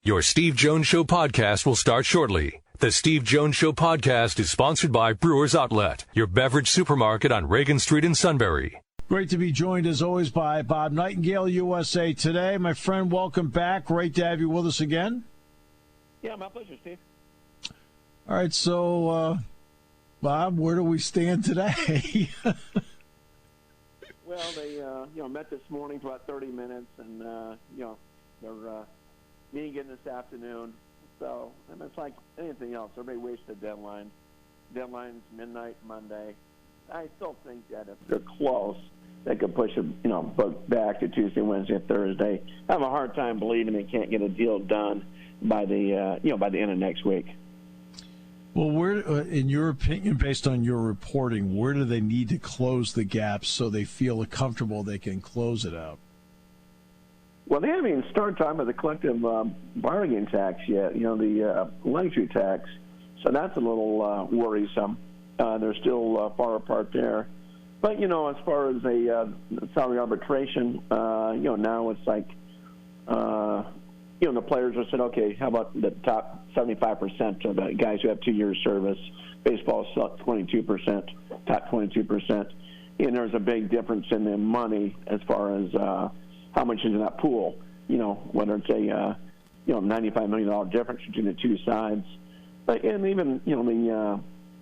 Your Steve Jones Show podcast will start shortly. The Steve Jones Show podcast is sponsored by Brewers Outlet, your beverage supermarket on Reagan Street in Sunbury. Great to be joined, as always, by Bob Nightengale, USA Today. My friend, welcome back. Great to have you with us again. Yeah, my pleasure, Steve. All right, so, Bob, where do we stand today? Well, they met this morning for about 30 minutes, and they're meeting again this afternoon. So it's like anything else. Everybody waits the deadline. Deadline's midnight Monday. I still think that if they're close, they could push it, book back to Tuesday, Wednesday, Thursday. I have a hard time believing they can't get a deal done by the by the end of next week. Well, where, in your opinion, based on your reporting, where do they need to close the gaps so they feel comfortable they can close it out? Well, they haven't even started talking about the collective bargaining tax yet, the luxury tax. So that's a little worrisome. They're still far apart there. But, as far as a salary arbitration, now it's like, the players have said, okay, how about the top 75% of the guys who have 2 years service? Baseball is 22%, top 22%. And there's a big difference in the money as far as how much is in that pool, whether it's a, $95 million difference between the two sides. But, and even, the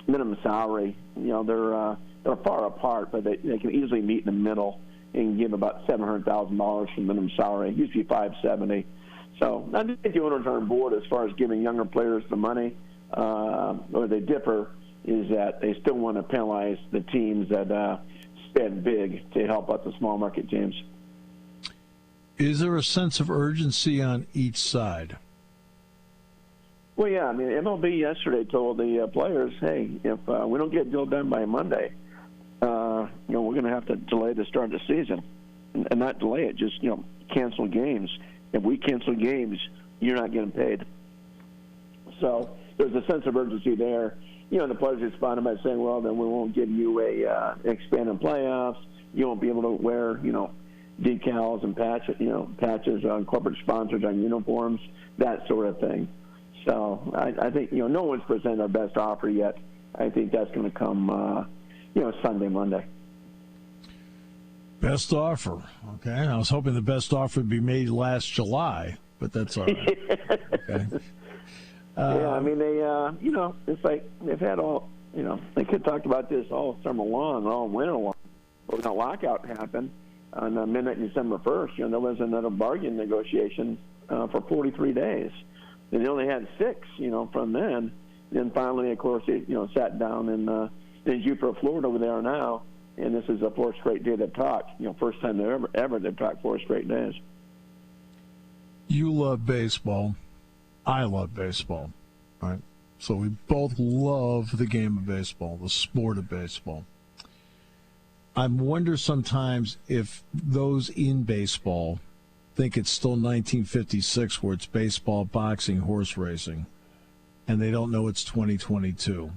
minimum salary, they're far apart, but they can easily meet in the middle and give about $700,000 for minimum salary. It used to be $570,000. So I think the owners are on board as far as giving younger players the money. Where they differ is that they still want to penalize the teams that spend big to help out the small market teams. Is there a sense of urgency on each side? Well, yeah. I mean, MLB yesterday told the players, hey, if we don't get a deal done by Monday, we're going to have to delay the start of the season. And not delay it, just, cancel games. If we cancel games, you're not getting paid. So there's a sense of urgency there. The players responded by saying, well, then we won't give you a expanded playoffs. You won't be able to wear, decals and patches on corporate sponsors on uniforms, that sort of thing. So I think, no one's presented their best offer yet. I think that's going to come, Sunday, Monday. Best offer. Okay. I was hoping the best offer would be made last July, but that's all right. Okay. Yeah, I mean, they, it's like they've had all, they could talk about this all summer long, all winter long. But when the lockout happened on midnight December 1st, there was another bargain negotiation for 43 days. And they only had 6, from then. Then finally, of course, they, sat down in Jupiter, Florida, where they are now. And this is the 4th straight day they've talked. First time they ever they've talked 4 straight days. You love baseball. I love baseball. All right. So we both love the game of baseball, the sport of baseball. I wonder sometimes if those in baseball think it's still 1956 where it's baseball, boxing, horse racing, and they don't know it's 2022.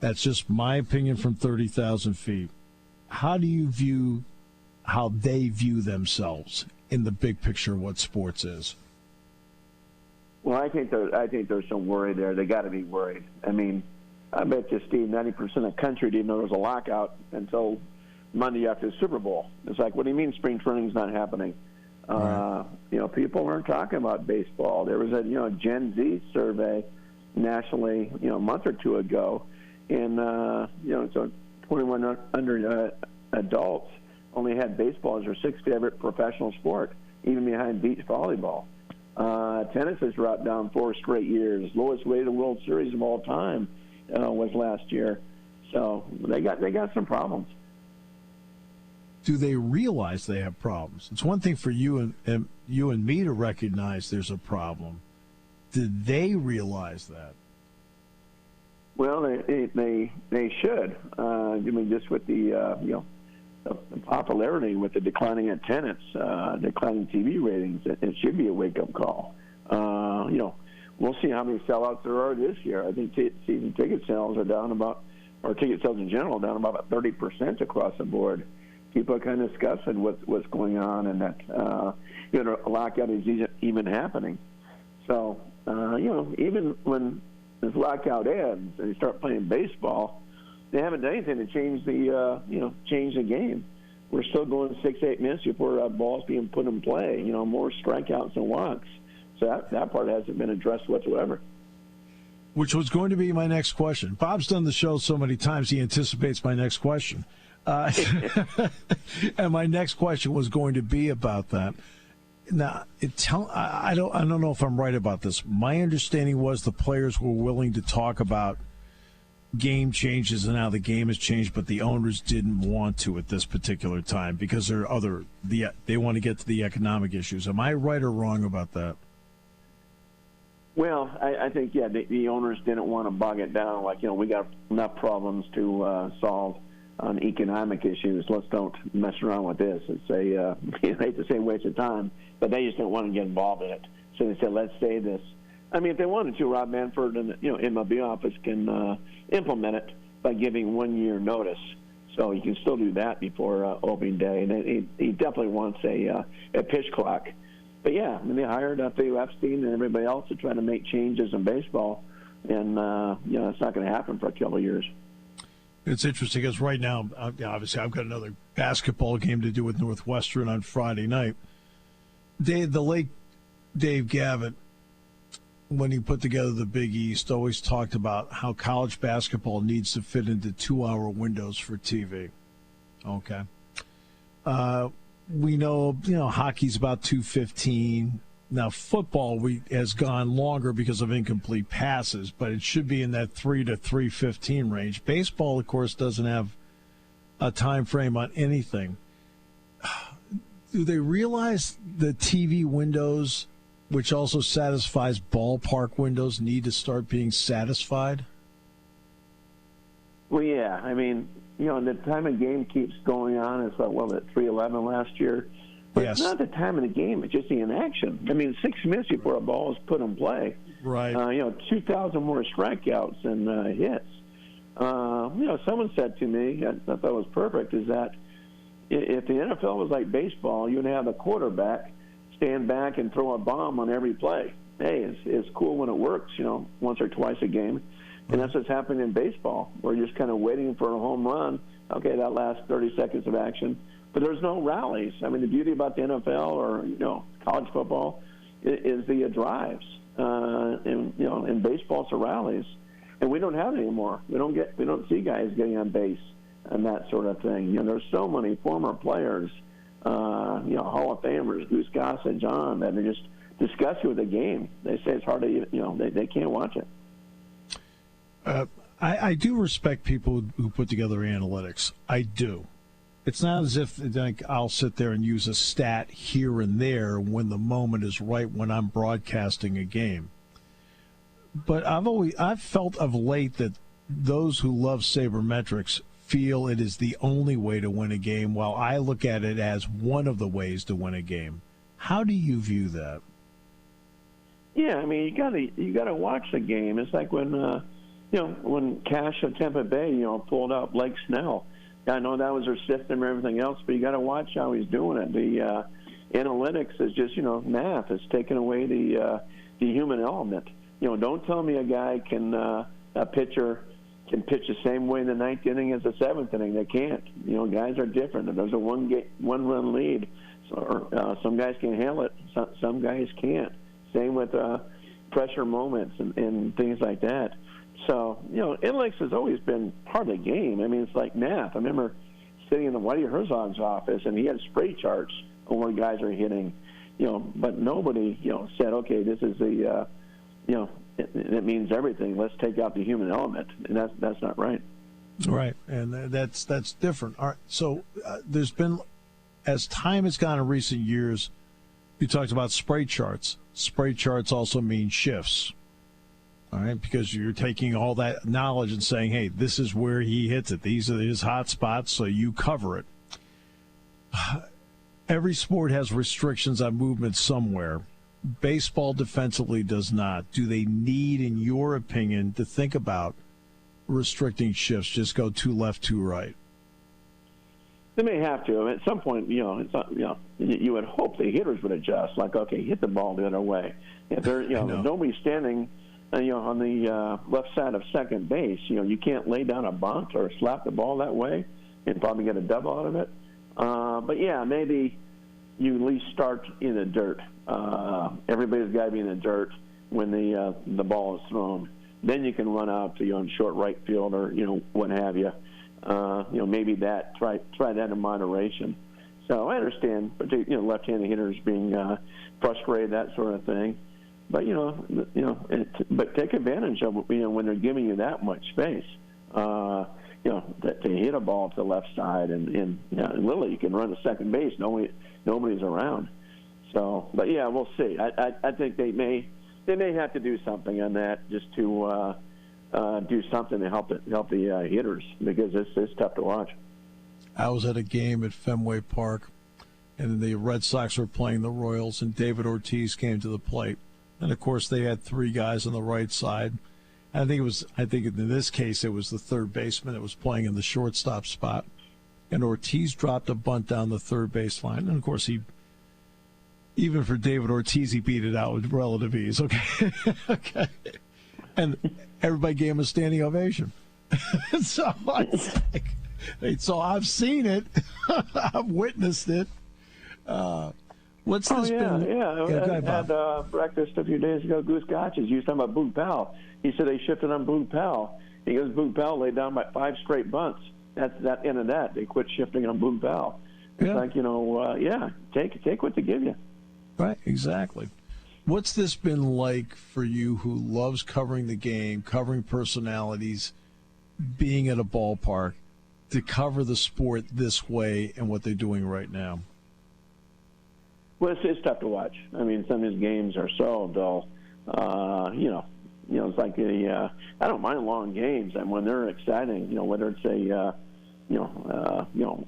That's just my opinion from 30,000 feet. How do you view how they view themselves in the big picture of what sports is? Well, I think there's some worry there. They got to be worried. I mean, I bet you, Steve, 90% of the country didn't know there was a lockout until Monday after the Super Bowl. It's like, what do you mean spring training's not happening? Right. People aren't talking about baseball. There was a Gen Z survey nationally, a month or two ago, and so 21 under adults only had baseball as their 6th favorite professional sport, even behind beach volleyball. Tennis has dropped down 4 straight years. Lowest rated World Series of all time was last year. So they got some problems. Do they realize they have problems? It's one thing for you and me to recognize there's a problem. Did they realize that? Well, they should. Just with the popularity, with the declining attendance, declining TV ratings, it should be a wake-up call. We'll see how many sellouts there are this year. I think season ticket sales are down or ticket sales in general down about 30% across the board. People are kind of discussing what's going on, and that a lockout is even happening. So, even when this lockout ends and they start playing baseball, they haven't done anything to change the game. We're still going 6-8 minutes before balls being put in play. More strikeouts than walks. So that part hasn't been addressed whatsoever. Which was going to be my next question. Bob's done the show so many times he anticipates my next question. And my next question was going to be about that. Now, I don't know if I'm right about this. My understanding was the players were willing to talk about game changes and how the game has changed, but the owners didn't want to at this particular time because they want to get to the economic issues. Am I right or wrong about that? Well, I think, the owners didn't want to bog it down. We got enough problems to solve on economic issues. Let's don't mess around with this. It's I hate to say waste of time, but they just didn't want to get involved in it. So they said, let's say this. I mean, if they wanted to, Rob Manfred and MLB office can implement it by giving 1 year notice. So you can still do that before opening day. And he definitely wants a pitch clock. But they hired Theo Epstein and everybody else to try to make changes in baseball, and it's not going to happen for a couple of years. It's interesting because right now, obviously, I've got another basketball game to do with Northwestern on Friday night. The late Dave Gavitt, when he put together the Big East, always talked about how college basketball needs to fit into 2-hour windows for TV. Okay. We know, hockey's about 2:15. Now, football has gone longer because of incomplete passes, but it should be in that 3 to 3:15 range. Baseball, of course, doesn't have a time frame on anything. Do they realize the TV windows, which also satisfies ballpark windows, need to start being satisfied? Well, yeah. I mean, the time of game keeps going on. It's like, at 3:11 last year. But yes. It's not the time of the game. It's just the inaction. I mean, 6 minutes before a ball is put in play. Right. 2,000 more strikeouts and hits. Someone said to me, I thought it was perfect, is that if the NFL was like baseball, you'd have a quarterback stand back and throw a bomb on every play. Hey, it's cool when it works, once or twice a game. And that's what's happening in baseball. We're just kind of waiting for a home run. Okay, that lasts 30 seconds of action. But there's no rallies. I mean, the beauty about the NFL or, college football is the drives. In baseball, it's the rallies. And we don't have it anymore. We don't see guys getting on base and that sort of thing. There's so many former players, Hall of Famers, Goose Gossett, John, that are just disgusted with the game. They say it's hard to, they can't watch it. I do respect people who put together analytics. I do. It's not as if I'll sit there and use a stat here and there when the moment is right when I'm broadcasting a game. But I've felt of late that those who love sabermetrics feel it is the only way to win a game, while I look at it as one of the ways to win a game. How do you view that? Yeah, I mean, you gotta watch the game. It's like when when Cash of Tampa Bay, pulled out Blake Snell. I know that was their system and everything else, but you got to watch how he's doing it. The analytics is just, math. It's taking away the human element. Don't tell me a guy a pitcher can pitch the same way in the ninth inning as the seventh inning. They can't. Guys are different. If there's a one-run lead, some guys can handle it. Some guys can't. Same with pressure moments and things like that. So, analytics has always been part of the game. I mean, it's like math. I remember sitting in the Whitey Herzog's office, and he had spray charts on where guys are hitting, but nobody, said, okay, this is the, it means everything. Let's take out the human element, and that's not right. Right, and that's different. All right, so there's been, as time has gone in recent years, you talked about spray charts. Spray charts also mean shifts. All right, because you're taking all that knowledge and saying, hey, this is where he hits it. These are his hot spots, so you cover it. Every sport has restrictions on movement somewhere. Baseball defensively does not. Do they need, in your opinion, to think about restricting shifts, just go two left, two right? They may have to. At some point, it's not, you would hope the hitters would adjust. Like, okay, hit the ball the other way. If there, if nobody's standing, on the left side of second base, you can't lay down a bunt or slap the ball that way and probably get a double out of it. But yeah, maybe you at least start in the dirt. Everybody's got to be in the dirt when the ball is thrown. Then you can run out to short right field or what have you. Maybe that try that in moderation. So I understand, particularly left-handed hitters being frustrated, that sort of thing. But but take advantage of when they're giving you that much space. To hit a ball to the left side and literally you can run to second base. Nobody's around. So, but yeah, we'll see. I think they may have to do something on that just to do something to help the hitters, because it's tough to watch. I was at a game at Fenway Park, and the Red Sox were playing the Royals, and David Ortiz came to the plate, and of course they had three guys on the right side. I think in this case it was the third baseman that was playing in the shortstop spot, and Ortiz dropped a bunt down the third base line, and of course even for David Ortiz, he beat it out with relative ease. Okay, okay. And everybody gave him a standing ovation. So I've seen it. I've witnessed it. What's this been? I had breakfast a few days ago. Goose Gotches. You was talking about Boog Powell. He said they shifted on Boog Powell. He goes, Boog Powell laid down by 5 straight bunts. That's that end of that. They quit shifting on Boog Powell. It's like, take what they give you. Right, exactly. What's this been like for you, who loves covering the game, covering personalities, being at a ballpark, to cover the sport this way and what they're doing right now? Well, it's tough to watch. I mean, some of these games are so dull. It's like I don't mind long games, and when they're exciting, whether it's some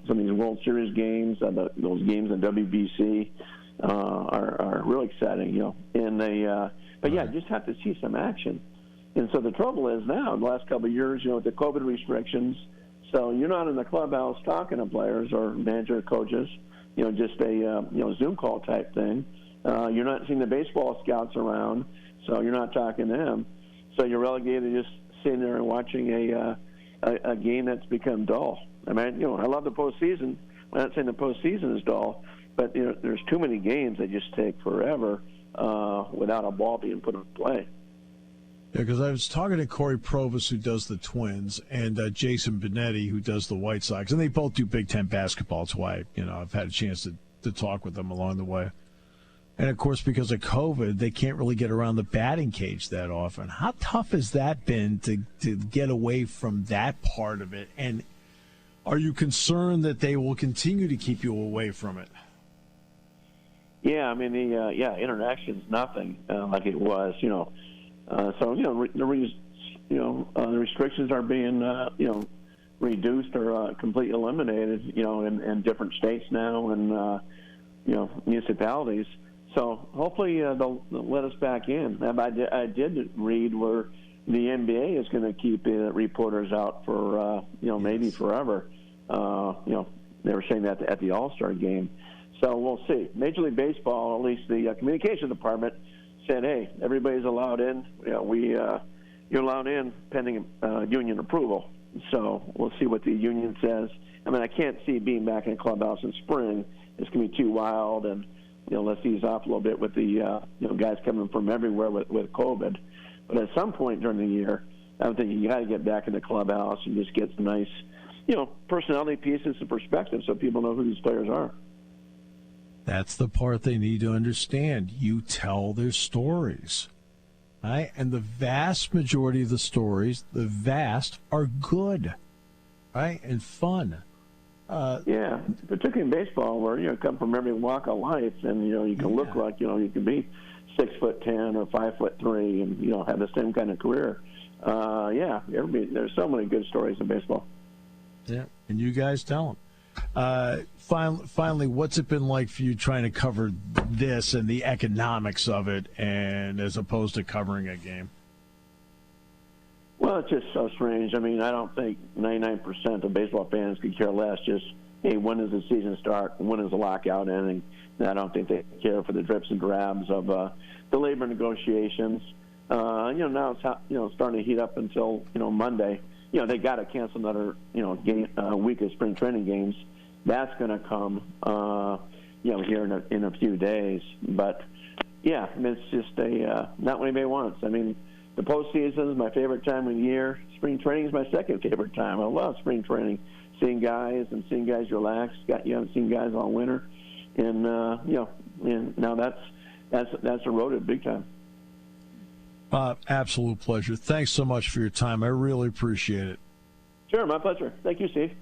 of these World Series games, those games in WBC. Are really exciting, and you just have to see some action. And so the trouble is now, in the last couple of years, with the COVID restrictions, so you're not in the clubhouse talking to players or manager coaches, just a Zoom call type thing. You're not seeing the baseball scouts around, so you're not talking to them. So you're relegated to just sitting there and watching a game that's become dull. I mean, I love the postseason. I'm not saying the postseason is dull, but there's too many games that just take forever without a ball being put in play. Yeah, because I was talking to Corey Provis, who does the Twins, and Jason Benetti, who does the White Sox, and they both do Big Ten basketball. That's why I've had a chance to talk with them along the way. And of course, because of COVID, they can't really get around the batting cage that often. How tough has that been to get away from that part of it? And are you concerned that they will continue to keep you away from it? Yeah, I mean the interaction's nothing like it was, the restrictions are being reduced or completely eliminated, in different states now and municipalities. So hopefully they'll let us back in. I did read where the NBA is going to keep reporters out for maybe forever. They were saying that at the All-Star game. So we'll see. Major League Baseball, at least the communications department, said, "Hey, everybody's allowed in. You're allowed in pending union approval." So we'll see what the union says. I mean, I can't see being back in a clubhouse in spring. It's going to be too wild, and let's ease off a little bit with the guys coming from everywhere with COVID. But at some point during the year, I'm thinking you got to get back in the clubhouse and just get some nice, personality pieces and perspective so people know who these players are. That's the part they need to understand. You tell their stories, right? And the vast majority of the stories, are good, right, and fun. Particularly in baseball, where you come from every walk of life, and you can look like you can be 6'10" or 5'3" and have the same kind of career. There's so many good stories in baseball. Yeah, and you guys tell them. Finally, what's it been like for you trying to cover this and the economics of it, and as opposed to covering a game? Well, it's just so strange. I mean, I don't think 99% of baseball fans could care less. Just hey, when does the season start? When is the lockout ending? And I don't think they care for the drips and drabs of the labor negotiations. Now it's starting to heat up until Monday. They got to cancel another week of spring training games. That's going to come here in a few days. But yeah, it's just not what anybody wants. I mean, the postseason is my favorite time of the year. Spring training is my second favorite time. I love spring training, seeing guys relax. You haven't seen guys all winter, and and now that's eroded big time. Absolute pleasure. Thanks so much for your time. I really appreciate it. Sure, my pleasure. Thank you, Steve.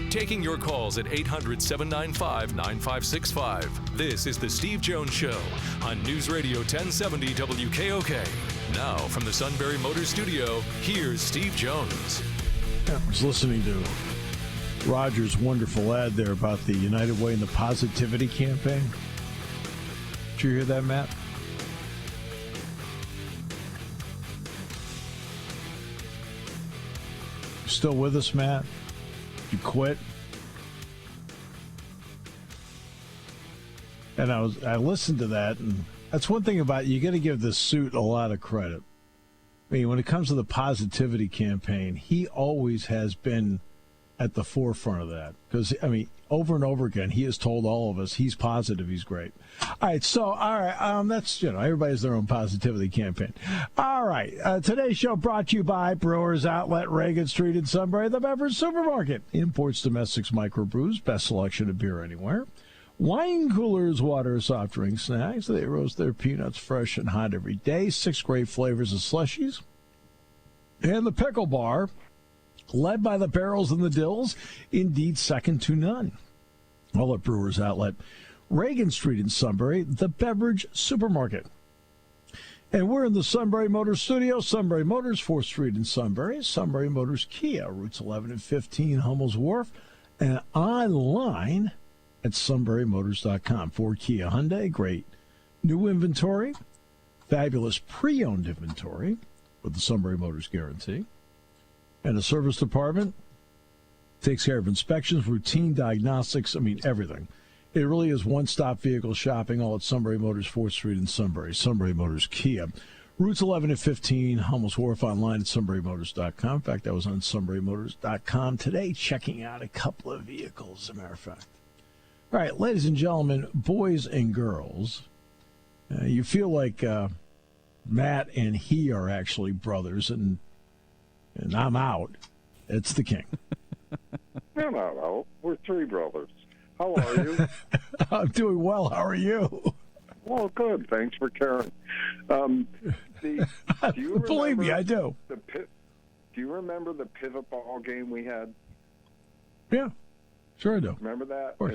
Taking your calls at 800-795-9565. This is the Steve Jones Show on News Radio 1070 WKOK. Now from the Sunbury Motors Studio, here's Steve Jones. I was listening to Roger's wonderful ad there about the United Way and the Positivity campaign. Did you hear that, Matt? Still with us, Matt? You quit? And I listened to that, and that's one thing about you got to give this suit a lot of credit. I mean, when it comes to the positivity campaign, he always has been at the forefront of that. Because, I mean, over and over again, he has told all of us he's positive, he's great. All right, that's, everybody has their own positivity campaign. All right, today's show brought to you by Brewers Outlet, Reagan Street in Sunbury, the beverage supermarket. Imports, domestics, microbrews, best selection of beer anywhere. Wine coolers, water, soft drink, snacks. They roast their peanuts fresh and hot every day. 6 great flavors of slushies. And the pickle bar, led by the barrels and the dills, indeed second to none. All at Brewers Outlet, Reagan Street in Sunbury, the beverage supermarket. And we're in the Sunbury Motors studio. Sunbury Motors, 4th Street in Sunbury. Sunbury Motors Kia, routes 11 and 15, Hummel's Wharf. And online at sunburymotors.com. Ford, Kia, Hyundai, great new inventory, fabulous pre-owned inventory with the Sunbury Motors guarantee. And the service department takes care of inspections, routine diagnostics, everything. It really is one-stop vehicle shopping, all at Sunbury Motors, 4th Street in Sunbury. Sunbury Motors Kia. Routes 11 and 15, Hummel's Wharf, online at sunburymotors.com. In fact, I was on sunburymotors.com today checking out a couple of vehicles, as a matter of fact. All right, ladies and gentlemen, boys and girls, you feel like Matt and he are actually brothers, and I'm out. It's the King. We're not out. We're 3 brothers. How are you? I'm doing well. How are you? Well, good. Thanks for caring. Do you Believe me, I do. Do you remember the pivot ball game we had? Yeah, sure I do. Remember that? Of course.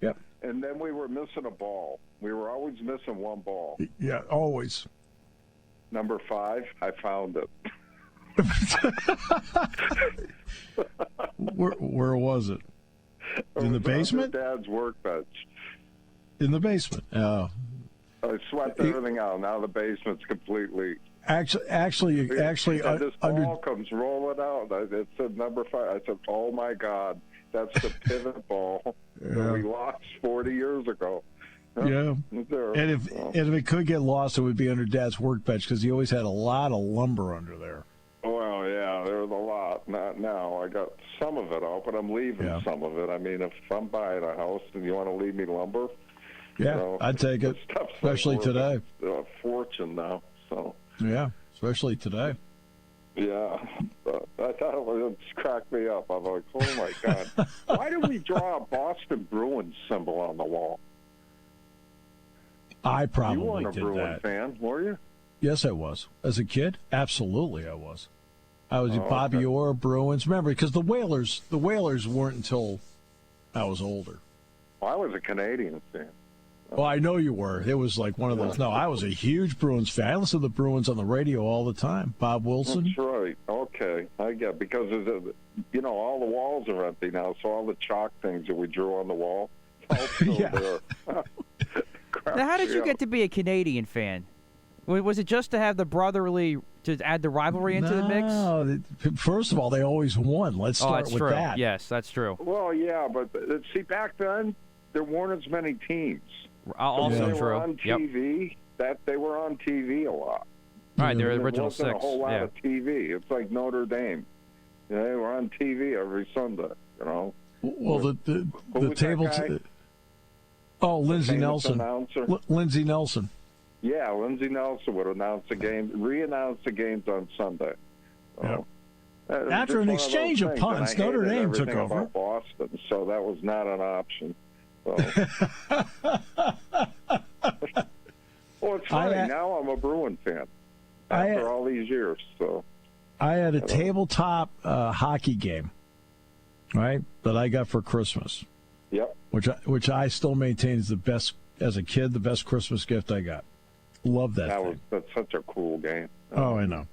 Yep. And then we were missing a ball. We were always missing one ball. Yeah, always. Number 5, I found it. Where was it? In the basement? Dad's workbench. In the basement. I swept everything out. Now the basement's completely. Actually, this ball comes rolling out. It said number 5. I said, "Oh my God, that's the pivot ball that we lost 40 years ago." Yeah. And if it could get lost, it would be under Dad's workbench because he always had a lot of lumber under there. Well, yeah, there was a lot. Not now. I got some of it out, but I'm leaving some of it. I mean, if I'm buying a house and you want to leave me lumber, yeah, I'd take it, especially today. A fortune now. So. Yeah, especially today. Yeah, I thought it would crack me up. I'm like, oh my God, why did we draw a Boston Bruins symbol on the wall? I probably you weren't a did Bruin that. fan, were you? Yes, I was. As a kid, absolutely, I was. I was Bobby Orr, Bruins. Remember, because the Whalers weren't until I was older. Well, I was a Canadian fan. Well, I know you were. It was like one of those. No, I was a huge Bruins fan. I listened to the Bruins on the radio all the time. Bob Wilson. That's right. Okay, I get because all the walls are empty now, so all the chalk things that we drew on the wall, all still there. Now, how did you get to be a Canadian fan? Was it just to have the brotherly to add the rivalry into the mix? No, first of all, they always won. Let's start that's with true. that. Yes, that's true. Well, yeah, but see, back then there weren't as many teams. Also they true. were on TV. They were on TV a lot. Right, they're the There original wasn't 6. a whole lot of TV. It's like Notre Dame. They were on TV every Sunday. Well, the table. Lindsey Nelson. Lindsey Nelson. Yeah, Lindsey Nelson would announce the game, re-announce the games on Sunday. Yep. After an exchange of punts, Notre Dame took over. About Boston, so that was not an option. So. Well, it's funny. Now I'm a Bruin fan after all these years. So I had a tabletop hockey game, right, that I got for Christmas. Yep. Which I still maintain is the best, as a kid, the best Christmas gift I got. Love that thing. That's such a cool game. Oh, I know.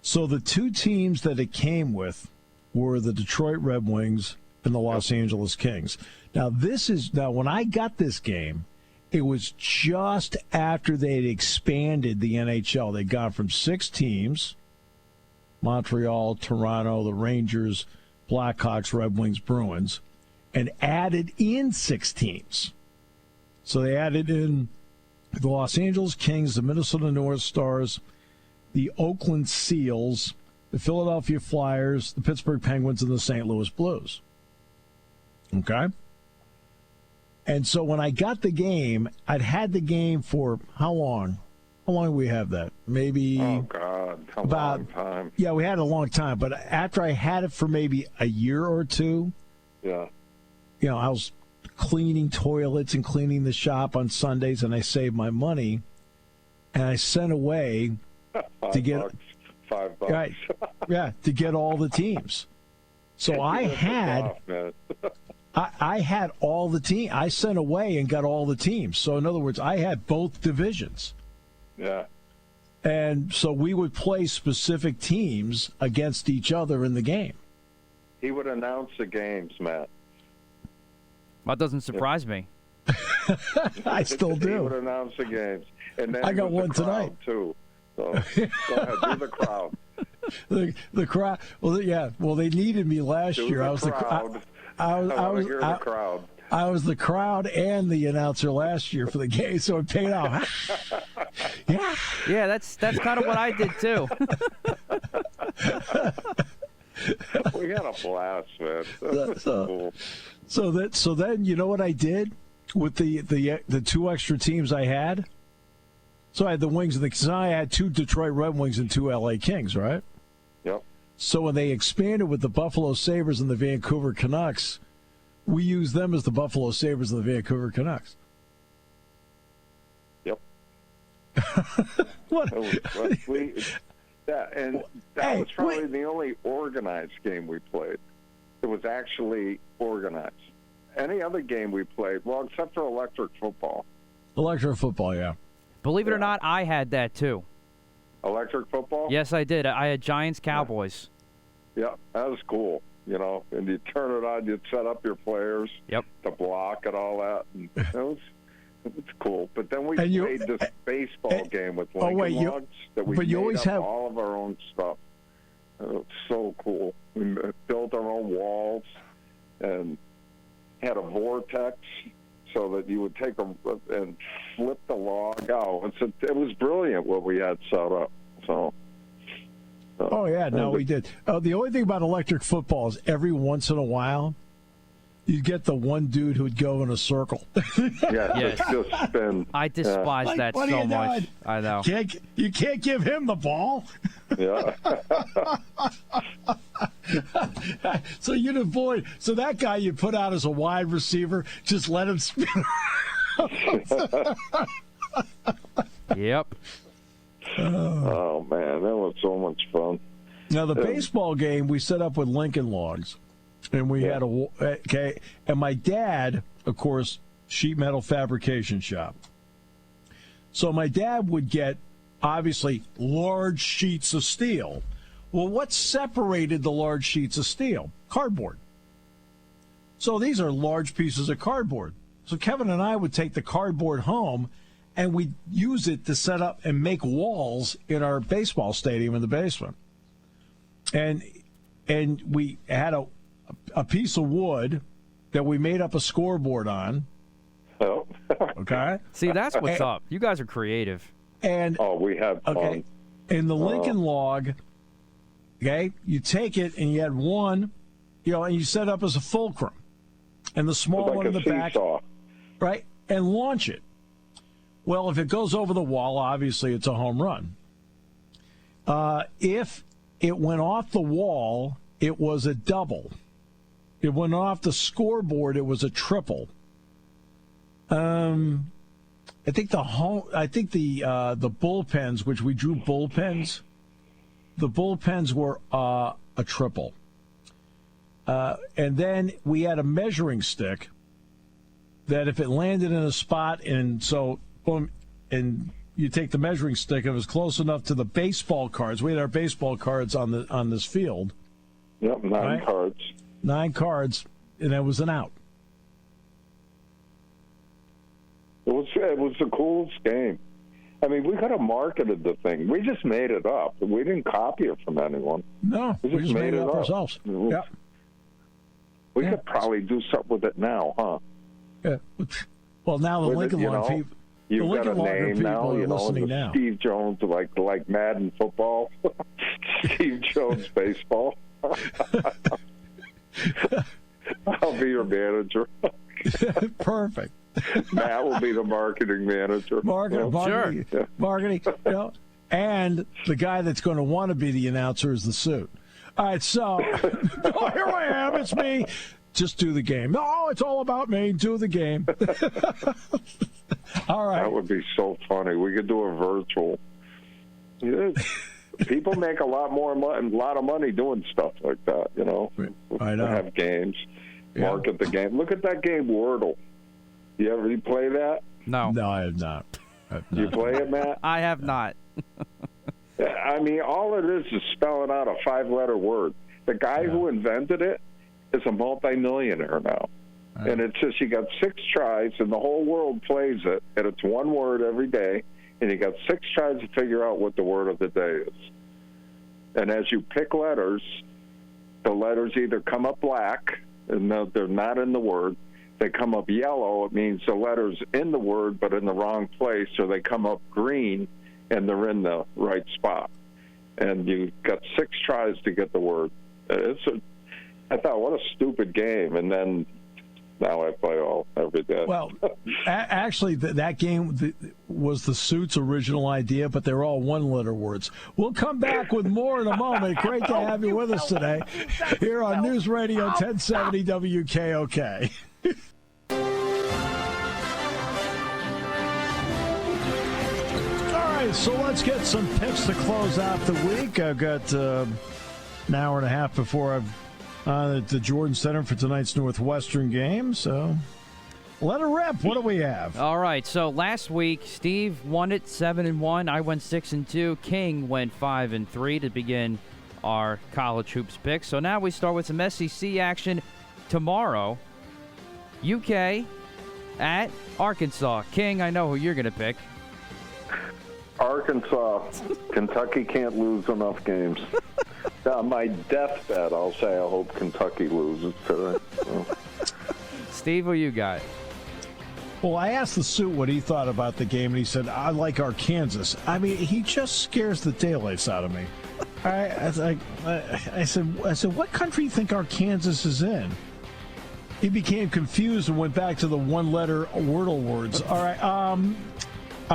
So the two teams that it came with were the Detroit Red Wings and the Los Angeles Kings. Now, when I got this game, it was just after they'd expanded the NHL. They'd gone from 6 teams, Montreal, Toronto, the Rangers, Blackhawks, Red Wings, Bruins, and added in 6 teams. So they added in the Los Angeles Kings, the Minnesota North Stars, the Oakland Seals, the Philadelphia Flyers, the Pittsburgh Penguins, and the St. Louis Blues. Okay? And so when I got the game, I'd had the game for how long? How long did we have that? Maybe long time. Yeah, we had it a long time. But after I had it for maybe a year or two, I was cleaning toilets and cleaning the shop on Sundays, and I saved my money, and I sent away to get $5. Right, to get all the teams. So I had all the teams. I sent away and got all the teams. So in other words, I had both divisions. Yeah. And so we would play specific teams against each other in the game. He would announce the games, Matt. That doesn't surprise me. I still do. He would announce the games. And then I got one tonight, too. So go ahead, do the crowd. The crowd. Well, yeah. Well, they needed me last year. I was the crowd. I was the crowd and the announcer last year for the game, so it paid off. Yeah, that's kind of what I did too. We had a blast, man. That's cool. So then you know what I did with the 2 extra teams I had? So I had the Wings and I had 2 Detroit Red Wings and 2 LA Kings, right? Yep. So when they expanded with the Buffalo Sabres and the Vancouver Canucks, we used them as the Buffalo Sabres and the Vancouver Canucks. Yep. What? That was probably the only organized game we played. It was actually organized. Any other game we played, well, except for electric football. Electric football, yeah. Believe it or not, I had that too. Electric football? Yes, I did. I had Giants-Cowboys. Yeah, that was cool. And you'd turn it on, you'd set up your players to block and all that. And it was cool. But then we played this baseball game with Lincoln Logs that we made up all of our own stuff. It was so cool. We built our own walls and had a vortex so that you would take and flip the log out. It was brilliant what we had set up. So. We did. The only thing about electric football is every once in a while, you get the one dude who'd go in a circle. Yes. Just spin. I despise that so much. I know. You can't give him the ball. Yeah. So you'd avoid. So that guy you put out as a wide receiver, just let him spin. Yep. Oh man, that was so much fun. Now the baseball game we set up with Lincoln Logs, and we had and my dad, of course, sheet metal fabrication shop. So my dad would get obviously large sheets of steel. Well, what separated the large sheets of steel? Cardboard. So these are large pieces of cardboard. So Kevin and I would take the cardboard home and we use it to set up and make walls in our baseball stadium in the basement. And we had a piece of wood that we made up a scoreboard on. Oh. Okay. See, that's what's up. You guys are creative. And we have fun. Okay. In the Lincoln log, okay, you take it and you had one, and you set up as a fulcrum, and the small one in the back, right, and launch it. Well, if it goes over the wall, obviously it's a home run. If it went off the wall, it was a double. It went off the scoreboard, it was a triple. I think the bullpens, which we drew bullpens, the bullpens were a triple. And then we had a measuring stick that if it landed in a spot, and so boom, and you take the measuring stick, and it was close enough to the baseball cards. We had our baseball cards on this field. Yep, 9 cards. 9 cards, and that was an out. It was the coolest game. I mean, we could have marketed the thing. We just made it up. We didn't copy it from anyone. No, we just made it up ourselves. Yep. We could probably do something with it now, huh? Yeah. Well, now the Lincoln Log people. You've got a name now, now. Steve Jones, like Madden football. Steve Jones baseball. I'll be your manager. Perfect. Matt will be the marketing manager. Marketing. And the guy that's going to want to be the announcer is the suit. All right, so here I am. It's me. Just do the game. No, it's all about me. Do the game. All right. That would be so funny. We could do a virtual. Yeah. People make a lot of money doing stuff like that. I know. Have games, market the game. Look at that game, Wordle. You play that? No, I have not. You play it, Matt? I have not. I mean, all it is spelling out a 5-letter word. The guy who invented it is a multimillionaire now. And it's just, you got 6 tries, and the whole world plays it, and it's one word every day, and you got 6 tries to figure out what the word of the day is. And as you pick letters, the letters either come up black, and they're not in the word. They come up yellow, it means the letter's in the word but in the wrong place, or they come up green, and they're in the right spot. And you got 6 tries to get the word. I thought, what a stupid game. And then now I play every day. Well, actually, that game was the suit's original idea, but they're all 1-letter words. We'll come back with more in a moment. Great to have you with us today here on News Radio 1070 WKOK. All right, so let's get some picks to close out the week. I've got an hour and a half before I've at the Jordan Center for tonight's Northwestern game, so let it rip. What do we have? All right, so last week, Steve won it 7-1. I went 6-2. King went 5-3 to begin our college hoops pick. So now we start with some SEC action tomorrow. UK at Arkansas. King, I know who you're going to pick. Arkansas. Kentucky can't lose enough games. My deathbed, I'll say I hope Kentucky loses today. Steve, who you got? Well, I asked the suit what he thought about the game, and he said, I like Arkansas. I mean, he just scares the daylights out of me. I said, what country do you think Arkansas is in? He became confused and went back to the 1-letter Wordle words. All right, I'm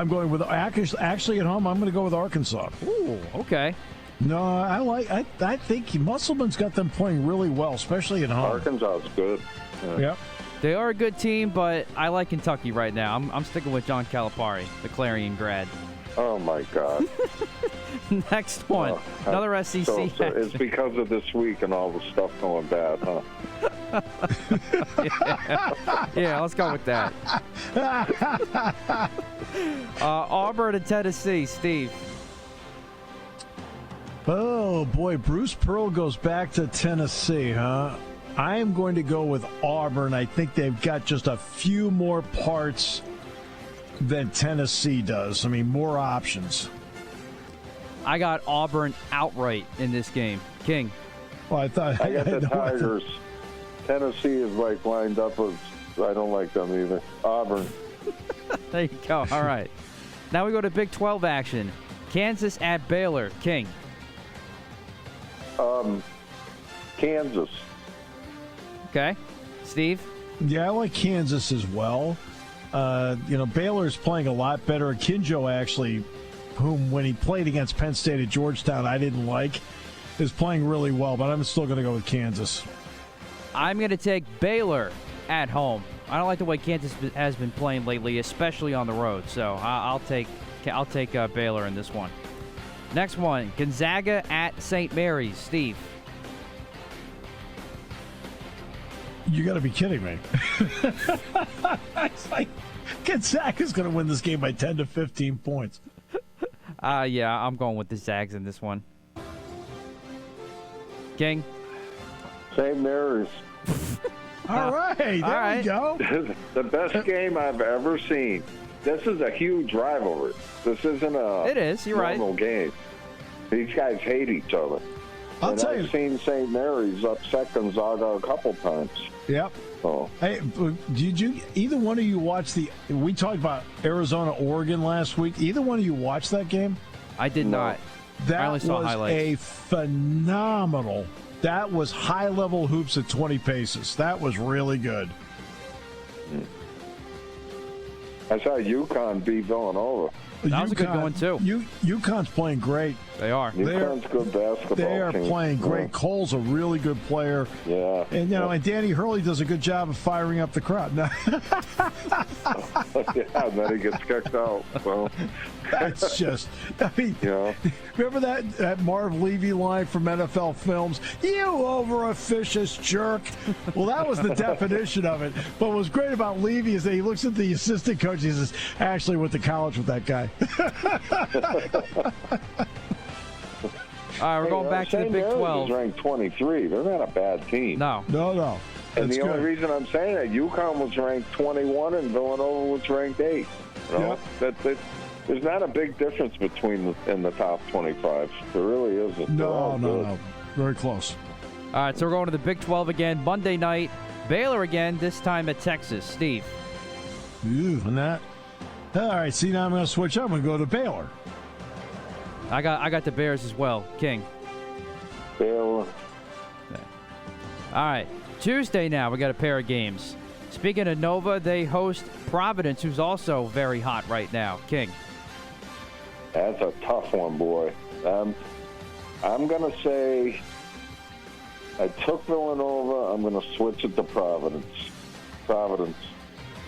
going with, actually at home, I'm going to go with Arkansas. Ooh, okay. No, I think Musselman's got them playing really well, especially at home. Arkansas is good. Yep. They are a good team, but I like Kentucky right now. I'm sticking with John Calipari, the Clarion grad. Oh, my God. Next one. Another SEC. So it's because of this week and all the stuff going bad, huh? Yeah, let's go with that. Auburn and Tennessee, Steve. Oh, boy, Bruce Pearl goes back to Tennessee, huh? I am going to go with Auburn. I think they've got just a few more parts than Tennessee does. I mean, more options. I got Auburn outright in this game. King. Well, I got the Tigers. Tennessee is lined up as I don't like them either. Auburn. There you go. All right. Now we go to Big 12 action. Kansas at Baylor. King. Kansas. Okay. Steve? Yeah, I like Kansas as well. Baylor's playing a lot better. Kinjo, actually, whom when he played against Penn State at Georgetown, I didn't like, is playing really well, but I'm still going to go with Kansas. I'm going to take Baylor at home. I don't like the way Kansas has been playing lately, especially on the road. So I'll take Baylor in this one. Next one, Gonzaga at St. Mary's. Steve. You got to be kidding me. It's like Gonzaga's going to win this game by 10 to 15 points. Yeah, I'm going with the Zags in this one. King? St. Mary's. All right, there we go. The best game I've ever seen. This is a huge rivalry. This isn't a It is, you're normal game. These guys hate each other. I've seen St. Mary's upset Gonzaga a couple times. Yep. Oh. Hey, did you either one of you watch we talked about Arizona, Oregon last week. Either one of you watch that game? I did not. That I only saw was highlights. a phenomenal. That was high-level hoops at 20 paces. That was really good. I saw UConn beat Villanova. That was a good one, too. UConn's playing great. They are. UConn's good basketball. They are team. playing great. Cole's a really good player. Yeah. And, and Danny Hurley does a good job of firing up the crowd. Yeah, and then he gets kicked out. Well, that's just, remember that Marv Levy line from NFL Films? You over-officious jerk. Well, that was the definition of it. But what was great about Levy is that he looks at the assistant coach and he says, I actually went to college with that guy. All right, we're going back to the Big 12. Is ranked 23. They're not a bad team. No. And the only reason I'm saying that, UConn was ranked 21 and Villanova was ranked 8. There's not a big difference between in the top 25. There really isn't. No. Very close. All right, so we're going to the Big 12 again. Monday night, Baylor again, this time at Texas. Steve. And that. All right, see, now I'm going to switch up. I'm going to go to Baylor. I got the Bears as well. King. Baylor. Okay. All right, Tuesday now, we got a pair of games. Speaking of Nova, they host Providence, who's also very hot right now. King. That's a tough one, boy. I'm going to say I took Villanova. I'm going to switch it to Providence.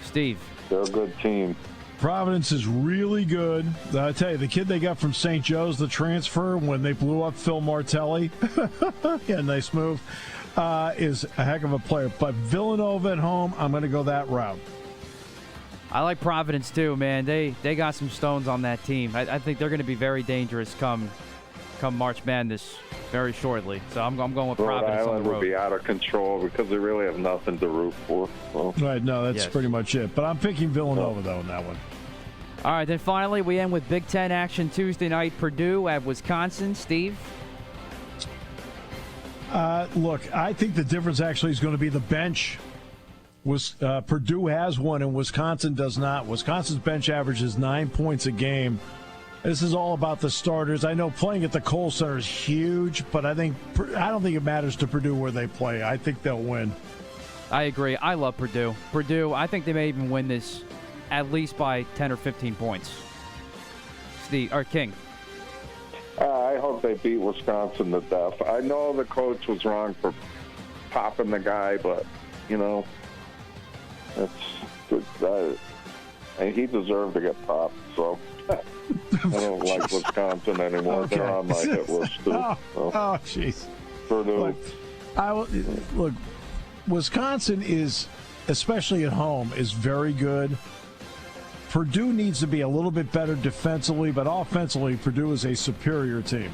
Steve. They're a good team. Providence is really good. I tell you, the kid they got from St. Joe's, the transfer, when they blew up Phil Martelli, yeah, nice move, is a heck of a player. But Villanova at home, I'm going to go that route. I like Providence too, man. They got some stones on that team. I think they're going to be very dangerous come March Madness very shortly. So I'm going with Providence Rhode on Island the road. will be out of control because they really have nothing to root for. So. Right, no, that's pretty much it. But I'm picking Villanova, though, in that one. All right, then finally we end with Big Ten action Tuesday night. Purdue at Wisconsin. Steve? Look, I think the difference actually is going to be the bench. Purdue has one and Wisconsin does not. Wisconsin's bench averages 9 points a game. This is all about the starters. I know playing at the Kohl Center is huge, but I don't think it matters to Purdue where they play. I think they'll win. I agree. I love Purdue. Purdue, I think they may even win this at least by 10 or 15 points. Steve or King. I hope they beat Wisconsin to death. I know the coach was wrong for popping the guy, but it's good. And he deserved to get popped. So I don't like Wisconsin anymore. Okay. They're on my hit list too. Oh, jeez. Purdue. Look, Wisconsin is, especially at home, is very good. Purdue needs to be a little bit better defensively, but offensively, Purdue is a superior team.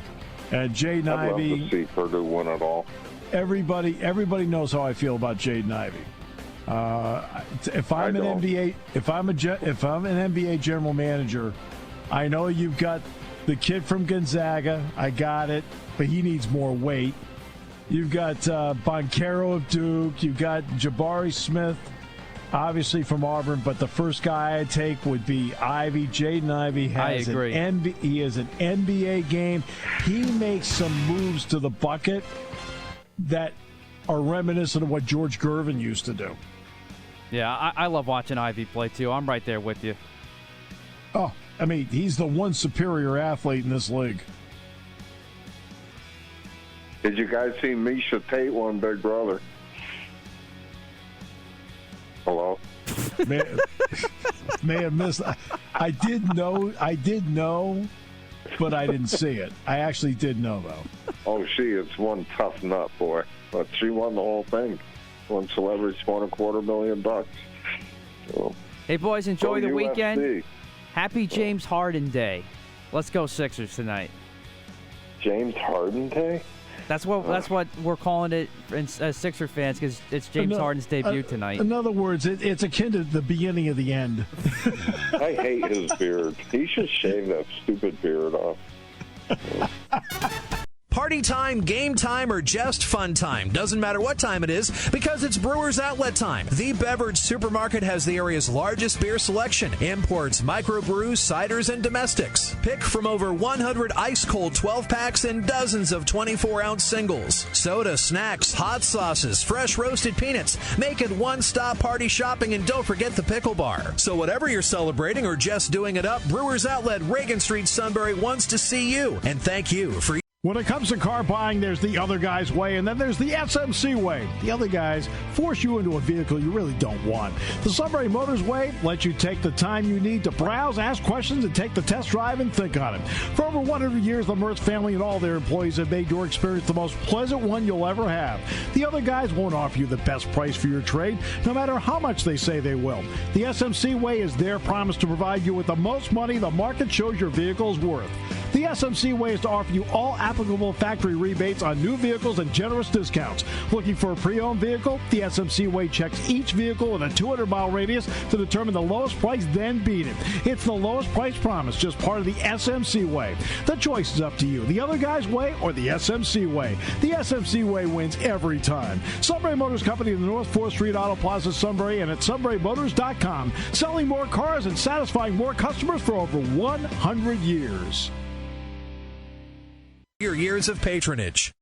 And Jaden Ivey. I'd love to see Purdue win it all. Everybody knows how I feel about Jaden Ivey. If I'm an NBA general manager, I know you've got the kid from Gonzaga. I got it, but he needs more weight. You've got Boncaro of Duke. You've got Jabari Smith, obviously from Auburn. But the first guy I'd take would be Ivy. Jaden Ivey has he has an NBA game. He makes some moves to the bucket that are reminiscent of what George Gervin used to do. Yeah, I love watching Ivy play, too. I'm right there with you. Oh, I mean, he's the one superior athlete in this league. Did you guys see Misha Tate won Big Brother? Hello? May have missed. I did know, but I didn't see it. I actually did know, though. Oh, she is one tough nut, boy. But she won the whole thing. One celebrity won $250,000. So, hey, boys, enjoy the weekend. UFC. Happy James Harden Day. Let's go Sixers tonight. James Harden Day? That's what we're calling it as Sixer fans, because it's James Harden's debut tonight. In other words, it's akin to the beginning of the end. I hate his beard. He should shave that stupid beard off. Party time, game time, or just fun time. Doesn't matter what time it is, because it's Brewers Outlet time. The beverage supermarket has the area's largest beer selection. Imports, microbrews, ciders, and domestics. Pick from over 100 ice-cold 12-packs and dozens of 24-ounce singles. Soda, snacks, hot sauces, fresh roasted peanuts. Make it one-stop party shopping, and don't forget the pickle bar. So whatever you're celebrating or just doing it up, Brewers Outlet, Reagan Street, Sunbury wants to see you. And thank you for... When it comes to car buying, there's the other guy's way, and then there's the SMC way. The other guys force you into a vehicle you really don't want. The Sunbury Motors way lets you take the time you need to browse, ask questions, and take the test drive and think on it. For over 100 years, the Mertz family and all their employees have made your experience the most pleasant one you'll ever have. The other guys won't offer you the best price for your trade, no matter how much they say they will. The SMC way is their promise to provide you with the most money the market shows your vehicle is worth. The SMC way is to offer you all applicable factory rebates on new vehicles and generous discounts. Looking for a pre-owned vehicle? The SMC way checks each vehicle with a 200-mile radius to determine the lowest price, then beat it. It's the lowest price promise, just part of the SMC way. The choice is up to you. The other guy's way or the SMC way. The SMC way wins every time. Sunbury Motors Company in the North 4th Street Auto Plaza, Sunbury, and at sunburymotors.com. Selling more cars and satisfying more customers for over 100 years. Your years of patronage.